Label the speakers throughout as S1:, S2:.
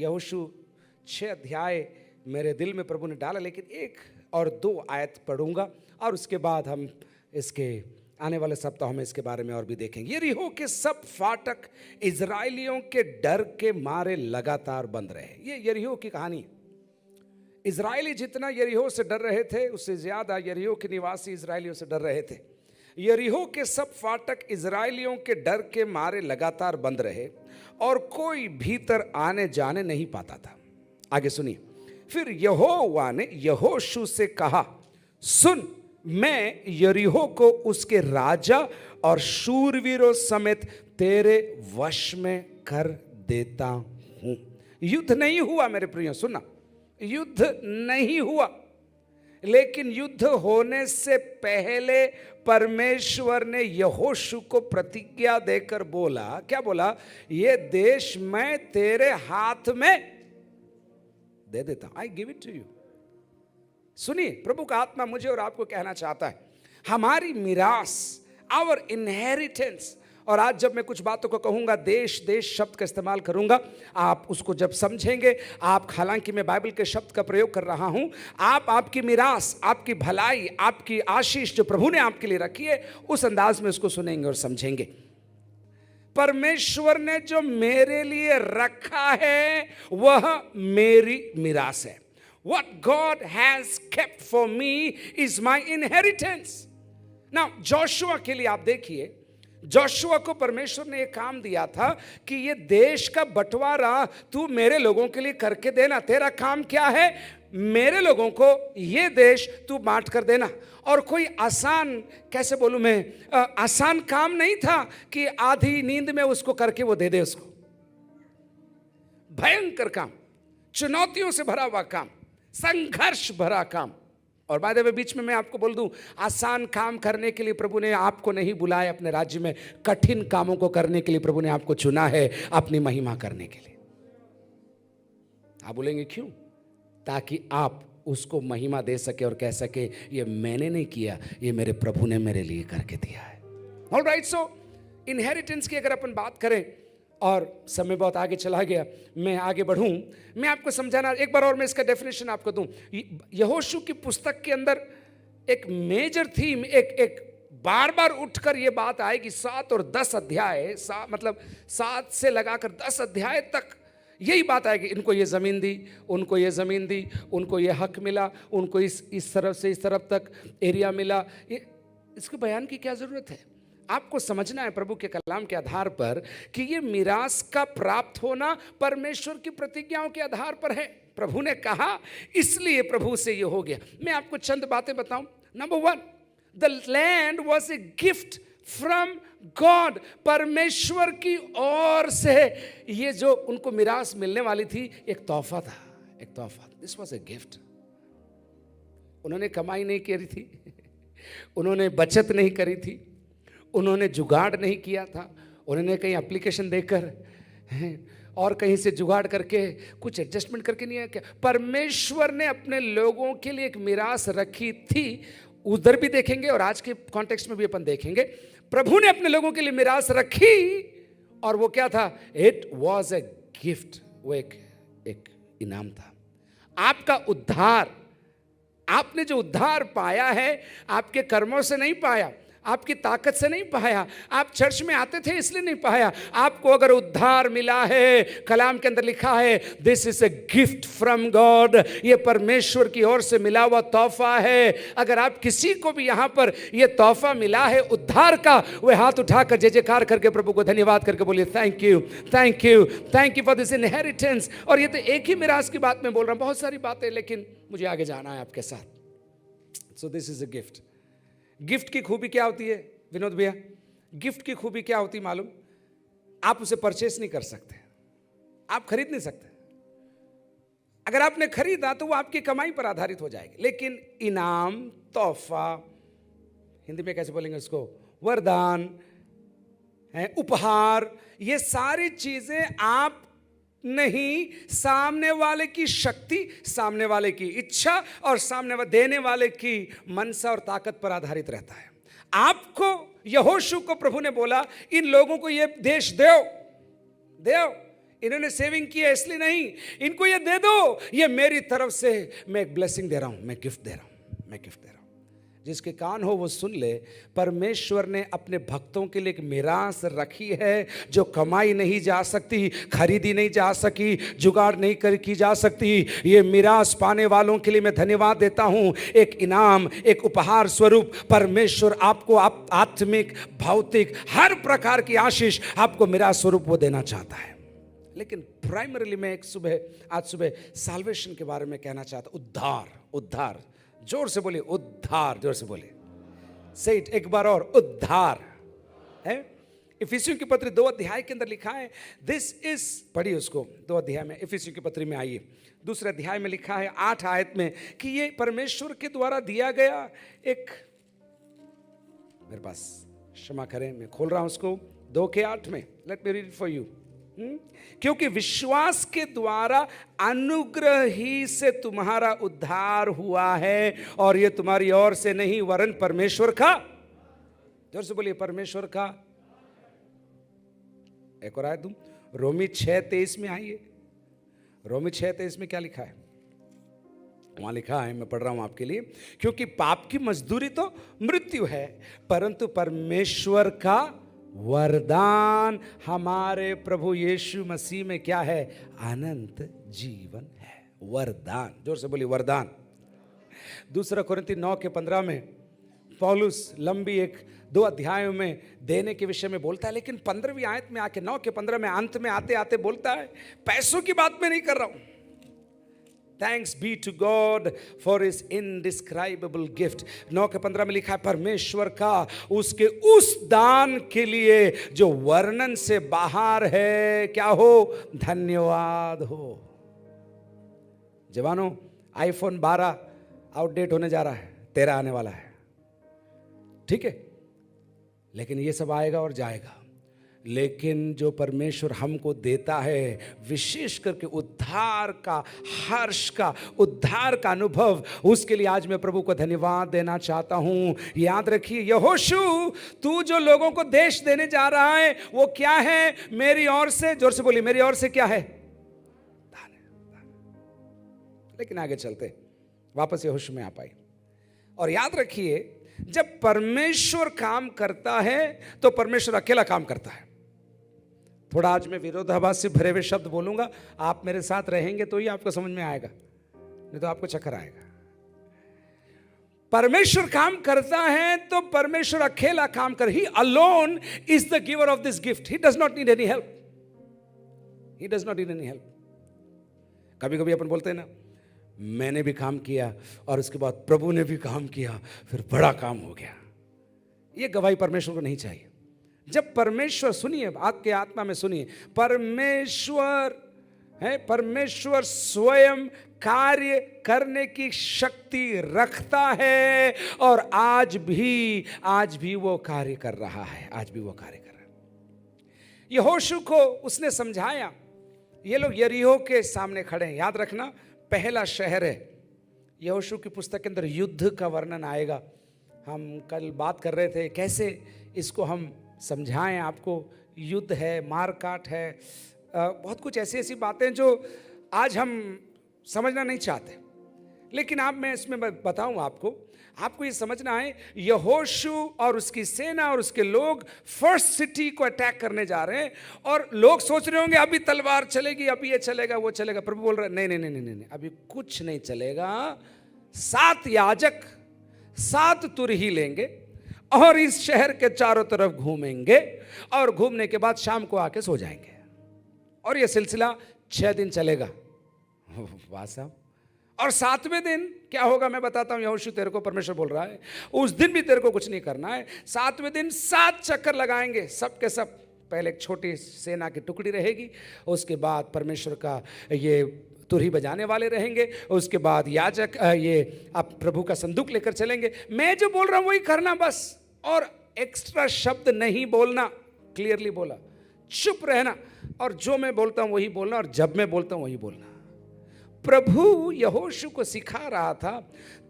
S1: यहोशू 6 अध्याय मेरे दिल में प्रभु ने डाला, लेकिन 1 और 2 आयत पढ़ूंगा और उसके बाद हम इसके आने वाले सप्ताह में इसके बारे में और भी देखेंगे। यरीहो के सब फाटक इजराइलियों के डर के मारे लगातार बंद रहे। ये यरीहो की कहानी है। इजरायली जितना यरीहो से डर रहे थे, उससे ज्यादा यरीहो के निवासी इजरायलियों से डर रहे थे। यरीहो के सब फाटक इजरायलियों के डर के मारे लगातार बंद रहे और कोई भीतर आने जाने नहीं पाता था। आगे सुनिए। फिर यहोवा ने यहोशू से कहा, सुन, मैं यरीहो को उसके राजा और शूरवीरों समेत तेरे वश में कर देता हूं। युद्ध नहीं हुआ मेरे प्रियो, सुनना, युद्ध नहीं हुआ, लेकिन युद्ध होने से पहले परमेश्वर ने यहोशू को प्रतिज्ञा देकर बोला, क्या बोला? ये देश मैं तेरे हाथ में दे देता हूं। I give it to you. सुनिए, प्रभु का आत्मा मुझे और आपको कहना चाहता है, हमारी मिरास, आवर इनहेरिटेंस। और आज जब मैं कुछ बातों को कहूंगा, देश देश शब्द का इस्तेमाल करूंगा, आप उसको जब समझेंगे, आप, हालांकि मैं बाइबल के शब्द का प्रयोग कर रहा हूं, आप आपकी मिरास, आपकी भलाई, आपकी आशीष जो प्रभु ने आपके लिए रखी है, उस अंदाज में उसको सुनेंगे और समझेंगे। परमेश्वर ने जो मेरे लिए रखा है वह मेरी मिरास है। What God has kept for me is my inheritance. Now, Joshua के लिए आप देखिए, जोशुआ को परमेश्वर ने एक काम दिया था कि ये देश का बंटवारा तू मेरे लोगों के लिए करके देना। तेरा काम क्या है? मेरे लोगों को ये देश तू बांट कर देना। और कोई आसान, कैसे बोलूं मैं, आसान काम नहीं था कि आधी नींद में उसको करके वो दे दे उसको। भयंकर काम, चुनौतियों से भरा हुआ काम, संघर्ष भरा काम। और बाय द वे, बीच में मैं आपको बोल दूं, आसान काम करने के लिए प्रभु ने आपको नहीं बुलाया अपने राज्य में, कठिन कामों को करने के लिए प्रभु ने आपको चुना है, अपनी महिमा करने के लिए। आप बोलेंगे क्यों? ताकि आप उसको महिमा दे सके और कह सके, ये मैंने नहीं किया, ये मेरे प्रभु ने मेरे लिए करके दिया है। ऑलराइट, सो इनहेरिटेंस की अगर अपन बात करें, और समय बहुत आगे चला गया, मैं आगे बढ़ूं, मैं आपको समझाना एक बार और, मैं इसका डेफिनेशन आपको दूं। यहोशू की पुस्तक के अंदर एक मेजर थीम, एक बार बार उठकर ये बात आएगी। 7 और 10 अध्याय, मतलब 7 से लगाकर 10 अध्याय तक यही बात आएगी। इनको ये ज़मीन दी, उनको ये ज़मीन दी, उनको ये हक मिला, उनको इस तरफ से इस तरफ तक एरिया मिला। इसको बयान की क्या ज़रूरत है? आपको समझना है प्रभु के कलाम के आधार पर कि ये मिरास का प्राप्त होना परमेश्वर की प्रतिज्ञाओं के आधार पर है। प्रभु ने कहा, इसलिए प्रभु से ये हो गया। मैं आपको चंद बातें बताऊं। Number 1, the land was a gift from God. परमेश्वर की ओर से ये जो उनको मिरास मिलने वाली थी, एक तोहफा था, एक तोहफा। This was a gift. उन्होंने कमाई नहीं करी थी, उन्होंने बचत नहीं करी थी, उन्होंने जुगाड़ नहीं किया था, उन्होंने कहीं एप्लीकेशन देकर और कहीं से जुगाड़ करके कुछ एडजस्टमेंट करके नहीं आया। क्या परमेश्वर ने अपने लोगों के लिए एक मिरास रखी थी। उधर भी देखेंगे और आज के कॉन्टेक्स्ट में भी अपन देखेंगे, प्रभु ने अपने लोगों के लिए मिरास रखी, और वो क्या था? It was a gift. वो एक इनाम था। आपका उद्धार, आपने जो उद्धार पाया है, आपके कर्मों से नहीं पाया, आपकी ताकत से नहीं पाया, आप चर्च में आते थे इसलिए नहीं पाया। आपको अगर उद्धार मिला है, कलाम के अंदर लिखा है, this is a gift from God. ये परमेश्वर की ओर से मिला हुआ तोहफा है। अगर आप किसी को भी यहां पर ये तोहफा मिला है उद्धार का, वह हाथ उठाकर जय जयकार करके प्रभु को धन्यवाद करके बोलिए, thank you, thank you, thank you for this inheritance. और ये तो एक ही मिरास की बात मैं बोल रहा हूं, बहुत सारी बातें, लेकिन मुझे आगे जाना है आपके साथ। So this is a gift. Gift की खूबी क्या होती है विनोद भैया? गिफ्ट की खूबी क्या होती मालूम? आप उसे परचेस नहीं कर सकते, आप खरीद नहीं सकते। अगर आपने खरीदा तो वो आपकी कमाई पर आधारित हो जाएगी। लेकिन इनाम, तोहफा, हिंदी में कैसे बोलेंगे उसको, वरदान है, उपहार, ये सारी चीजें आप नहीं, सामने वाले की शक्ति, सामने वाले की इच्छा और सामने देने वाले की मनसा और ताकत पर आधारित रहता है। आपको, यहोशू को प्रभु ने बोला, इन लोगों को ये देश दो, इन्होंने सेविंग की है इसलिए नहीं, इनको ये दे दो, ये मेरी तरफ से मैं एक ब्लेसिंग दे रहा हूं, मैं गिफ्ट दे रहा हूं, मैं गिफ्ट दे रहा हूं। जिसके कान हो वो सुन ले। परमेश्वर ने अपने भक्तों के लिए एक मिरास रखी है जो कमाई नहीं जा सकती, खरीदी नहीं जा सकी, जुगाड़ नहीं की जा सकती। ये मिरास पाने वालों के लिए मैं धन्यवाद देता हूं। एक इनाम, एक उपहार स्वरूप परमेश्वर आपको आत्मिक, भौतिक, हर प्रकार की आशीष आपको मिरास स्वरूप वो देना चाहता है। लेकिन प्राइमरीली मैं आज सुबह साल्वेशन के बारे में कहना चाहता हूं। उद्धार, उद्धार, जोर से बोलिए उद्धार, जोर से बोलिए, से इट एक बार और, उद्धार है। इफिसियों की पत्री 2 अध्याय के अंदर लिखा है, दिस इज, पढ़िए उसको 2 अध्याय में, इफिसियों की पत्री में आइए, 2 अध्याय में लिखा है 8 आयत में कि ये परमेश्वर के द्वारा दिया गया एक, मेरे पास क्षमा करें मैं खोल रहा हूं उसको, 2 के 8 में, let me read for you. क्योंकि विश्वास के द्वारा अनुग्रह ही से तुम्हारा उद्धार हुआ है, और ये तुम्हारी ओर से नहीं वरन परमेश्वर का, जोर से बोलिए परमेश्वर का। एक और आयत दूं, रोमी 6:23 में आइए। रोमी 6:23 में क्या लिखा है? वहां लिखा है, मैं पढ़ रहा हूं आपके लिए, क्योंकि पाप की मजदूरी तो मृत्यु है, परंतु परमेश्वर का वरदान हमारे प्रभु यीशु मसीह में क्या है? अनंत जीवन है। वरदान, जोर से बोलिए वरदान। 2 कोरिन्थी 9 के 15 में पौलुस लंबी 2 अध्यायों में देने के विषय में बोलता है, लेकिन 15वीं आयत में आके 9 के 15 में अंत में आते आते बोलता है, पैसों की बात मैं नहीं कर रहा हूं। Thanks be to God for his indescribable gift। 9 के 15 में लिखा है, परमेश्वर का उसके उस दान के लिए जो वर्णन से बाहर है, क्या हो? धन्यवाद हो। जवानों, आईफोन 12 आउटडेट होने जा रहा है, 13 आने वाला है, ठीक है, लेकिन ये सब आएगा और जाएगा। लेकिन जो परमेश्वर हमको देता है, विशेष करके उद्धार का, हर्ष का, उद्धार का अनुभव, उसके लिए आज मैं प्रभु को धन्यवाद देना चाहता हूं। याद रखिए, यहोशू, तू जो लोगों को देश देने जा रहा है वो क्या है? मेरी ओर से, जोर से बोलिए, मेरी ओर से क्या है? दान है। लेकिन आगे चलते वापस यहोशू में आ पाई। और याद रखिए, जब परमेश्वर काम करता है तो परमेश्वर अकेला काम करता है। थोड़ा आज मैं विरोधाभास से भरे हुए शब्द बोलूंगा, आप मेरे साथ रहेंगे तो ही आपको समझ में आएगा, नहीं तो आपको चक्कर आएगा। परमेश्वर काम करता है तो परमेश्वर अकेला काम कर, ही alone is the giver of this gift, he does not need any help, he does not need any help. कभी कभी अपन बोलते हैं ना, मैंने भी काम किया और उसके बाद प्रभु ने भी काम किया, फिर बड़ा काम हो गया। ये गवाही परमेश्वर को नहीं चाहिए। जब परमेश्वर, सुनिए, आपके आत्मा में सुनिए, परमेश्वर है, परमेश्वर स्वयं कार्य करने की शक्ति रखता है, और आज भी वो कार्य कर रहा है, आज भी वो कार्य कर रहा है। यहोशू को उसने समझाया। ये लोग यरीहो के सामने खड़े हैं, याद रखना, पहला शहर है। यहोशू की पुस्तक के अंदर युद्ध का वर्णन आएगा। हम कल बात कर रहे थे कैसे इसको हम समझाएं आपको। युद्ध है, मार काट है, बहुत कुछ ऐसी ऐसी बातें जो आज हम समझना नहीं चाहते, लेकिन मैं इसमें बताऊं आपको ये समझना है, यहोशू और उसकी सेना और उसके लोग फर्स्ट सिटी को अटैक करने जा रहे हैं, और लोग सोच रहे होंगे अभी तलवार चलेगी, अभी ये चलेगा, वो चलेगा। प्रभु बोल रहे हैं, नहीं नहीं नहीं नहीं, अभी कुछ नहीं चलेगा। 7 याजक 7 तुरही लेंगे और इस शहर के चारों तरफ घूमेंगे, और घूमने के बाद शाम को आके सो जाएंगे, और यह सिलसिला 6 दिन चलेगा। वाह साहब। और 7वें दिन क्या होगा मैं बताता हूं। यहोशू, तेरे को परमेश्वर बोल रहा है, उस दिन भी तेरे को कुछ नहीं करना है। 7वें दिन 7 चक्कर लगाएंगे, सब के सब। पहले एक छोटी सेना की टुकड़ी रहेगी, उसके बाद परमेश्वर का ये तुरही बजाने वाले रहेंगे, उसके बाद याजक ये आप प्रभु का संदूक लेकर चलेंगे। मैं जो बोल रहा हूं वही करना बस, और एक्स्ट्रा शब्द नहीं बोलना। क्लियरली बोला, चुप रहना, और जो मैं बोलता हूं वही बोलना, और जब मैं बोलता हूं वही बोलना। प्रभु यहोशू को सिखा रहा था,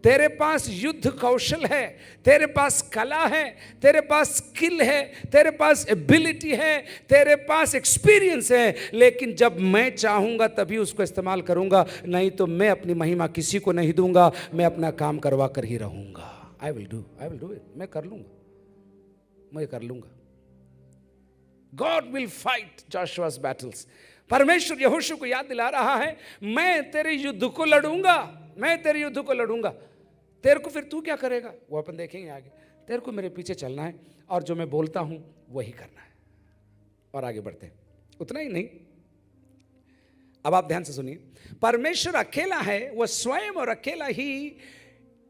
S1: तेरे पास युद्ध कौशल है, तेरे पास कला है, तेरे पास स्किल है, तेरे पास एबिलिटी है, तेरे पास एक्सपीरियंस है, लेकिन जब मैं चाहूँगा तभी उसको इस्तेमाल करूँगा, नहीं तो मैं अपनी महिमा किसी को नहीं दूंगा, मैं अपना काम करवा कर ही रहूँगा। आई विल डू इट, मैं कर लूँगा। God will fight Joshua's battles. परमेश्वर यहोशू को याद दिला रहा है, मैं तेरे युद्ध को लड़ूंगा। तेरे को फिर तू क्या करेगा वो अपन देखेंगे आगे। तेरे को मेरे पीछे चलना है और जो मैं बोलता हूं वही करना है, और आगे बढ़ते हैं। उतना ही नहीं, अब आप ध्यान से सुनिए, परमेश्वर अकेला है, वह स्वयं और अकेला ही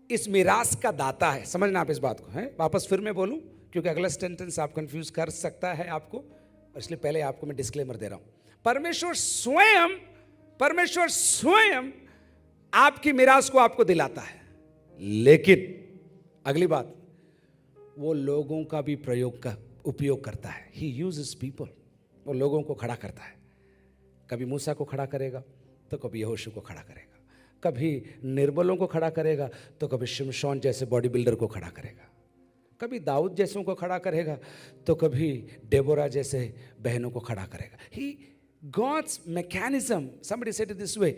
S1: इस मिरास का दाता है। समझना आप इस बात को है। वापस फिर मैं बोलूं क्योंकि अगला सेंटेंस आप कंफ्यूज कर सकता है आपको, और इसलिए पहले आपको मैं डिस्क्लेमर दे रहा हूं। परमेश्वर स्वयं आपकी मिरास को आपको दिलाता है, लेकिन अगली बात, वो लोगों का भी उपयोग करता है। ही यूजेस पीपल, वो लोगों को खड़ा करता है। कभी मूसा को खड़ा करेगा तो कभी यहोशू को खड़ा करेगा, कभी निर्बलों को खड़ा करेगा तो कभी शिमशोन जैसे बॉडी बिल्डर को खड़ा करेगा, कभी दाऊद जैसों को खड़ा करेगा तो कभी डेबोरा जैसे बहनों को खड़ा करेगा। ही God's mechanism, somebody said it this way,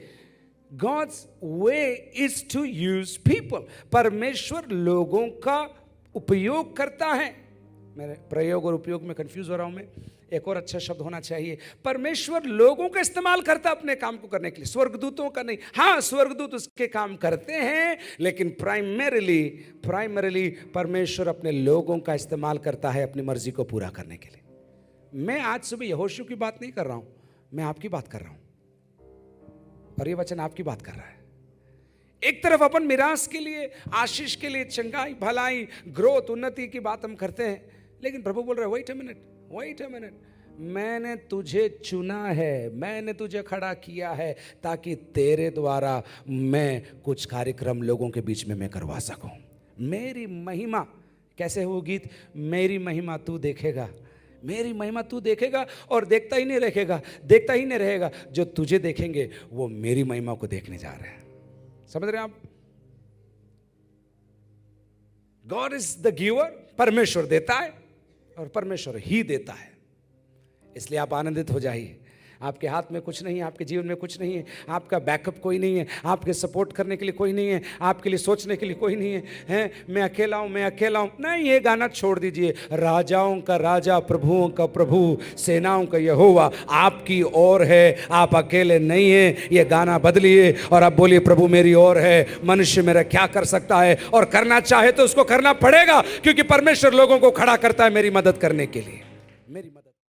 S1: God's way is to use people. परमेश्वर लोगों का उपयोग करता है। मेरे प्रयोग और उपयोग में कंफ्यूज हो रहा हूं मैं, एक और अच्छा शब्द होना चाहिए। परमेश्वर लोगों का इस्तेमाल करता अपने काम को करने के लिए, स्वर्गदूतों का नहीं। हाँ, स्वर्गदूत उसके काम करते हैं, लेकिन प्राइमरीली परमेश्वर अपने लोगों का इस्तेमाल करता है अपनी मर्जी को पूरा करने के लिए। मैं आज सुबह यहोशू की बात नहीं कर रहा हूं, मैं आपकी बात कर रहा हूं, और ये वचन आपकी बात कर रहा है। एक तरफ अपन मिरास के लिए, आशीष के लिए, चंगाई, भलाई, ग्रोथ, उन्नति की बात हम करते हैं, लेकिन प्रभु बोल रहे हैं, वेट अ मिनट, मैंने तुझे चुना है, मैंने तुझे खड़ा किया है ताकि तेरे द्वारा मैं कुछ कार्यक्रम लोगों के बीच में मैं करवा सकूं। मेरी महिमा कैसे हो गीत, मेरी महिमा तू देखेगा, मेरी महिमा तू देखेगा, और देखता ही नहीं रहेगा। जो तुझे देखेंगे वो मेरी महिमा को देखने जा रहे हैं। समझ रहे हैं आप? गॉड इज द गिवर, परमेश्वर देता है और परमेश्वर ही देता है। इसलिए आप आनंदित हो जाइए। आपके हाथ में कुछ नहीं है, आपके जीवन में कुछ नहीं है, आपका बैकअप कोई नहीं है, आपके सपोर्ट करने के लिए कोई नहीं है, आपके लिए सोचने के लिए कोई नहीं है। मैं अकेला हूं। नहीं, ये गाना छोड़ दीजिए। राजाओं का राजा, प्रभुओं का प्रभु, सेनाओं का यहोवा आपकी ओर है, आप अकेले नहीं हैं। ये गाना बदलिए और आप बोलिए, प्रभु मेरी ओर है, मनुष्य मेरा क्या कर सकता है, और करना चाहे तो उसको करना पड़ेगा, क्योंकि परमेश्वर लोगों को खड़ा करता है मेरी मदद करने के लिए। मेरी मदद